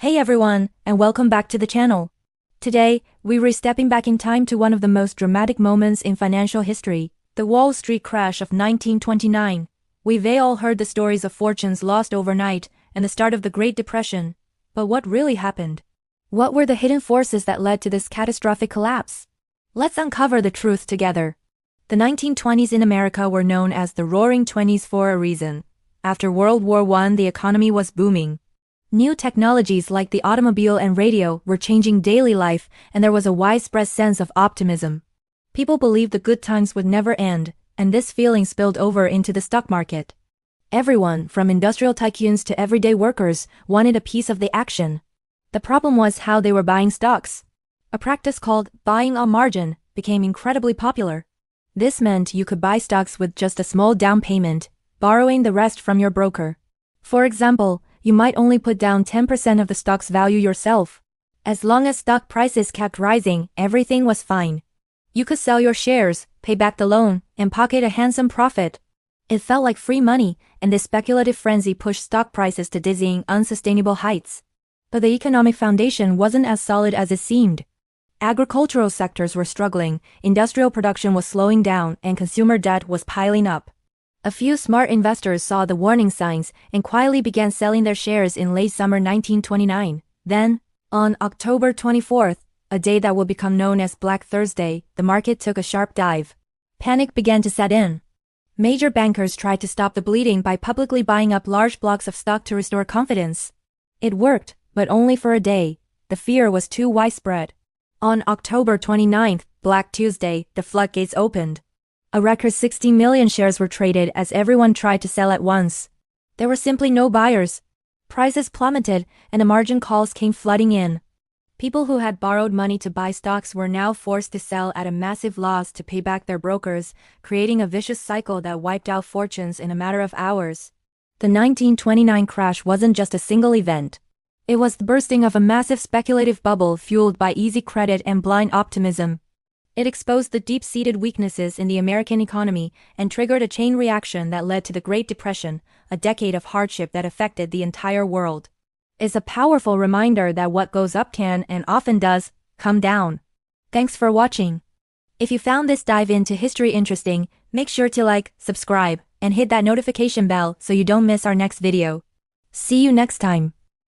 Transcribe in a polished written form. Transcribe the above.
Hey everyone, and welcome back to the channel. Today, we're stepping back in time to one of the most dramatic moments in financial history, the Wall Street crash of 1929. We've all heard the stories of fortunes lost overnight and the start of the Great Depression. But what really happened? What were the hidden forces that led to this catastrophic collapse? Let's uncover the truth together. The 1920s in America were known as the Roaring Twenties for a reason. After World War I, the economy was booming. New technologies like the automobile and radio were changing daily life, and there was a widespread sense of optimism. People believed the good times would never end, and this feeling spilled over into the stock market. Everyone, from industrial tycoons to everyday workers, wanted a piece of the action. The problem was how they were buying stocks. A practice called buying on margin became incredibly popular. This meant you could buy stocks with just a small down payment, borrowing the rest from your broker. For example, you might only put down 10% of the stock's value yourself. As long as stock prices kept rising, everything was fine. You could sell your shares, pay back the loan, and pocket a handsome profit. It felt like free money, and this speculative frenzy pushed stock prices to dizzying, unsustainable heights. But the economic foundation wasn't as solid as it seemed. Agricultural sectors were struggling, industrial production was slowing down, and consumer debt was piling up. A few smart investors saw the warning signs and quietly began selling their shares in late summer 1929. Then, on October 24th, a day that would become known as Black Thursday, the market took a sharp dive. Panic began to set in. Major bankers tried to stop the bleeding by publicly buying up large blocks of stock to restore confidence. It worked, but only for a day. The fear was too widespread. On October 29th, Black Tuesday, the floodgates opened. A record 60 million shares were traded as everyone tried to sell at once. There were simply no buyers. Prices plummeted, and the margin calls came flooding in. People who had borrowed money to buy stocks were now forced to sell at a massive loss to pay back their brokers, creating a vicious cycle that wiped out fortunes in a matter of hours. The 1929 crash wasn't just a single event. It was the bursting of a massive speculative bubble fueled by easy credit and blind optimism. It exposed the deep-seated weaknesses in the American economy and triggered a chain reaction that led to the Great Depression, a decade of hardship that affected the entire world. It's a powerful reminder that what goes up can, and often does, come down. Thanks for watching. If you found this dive into history interesting, make sure to like, subscribe, and hit that notification bell so you don't miss our next video. See you next time.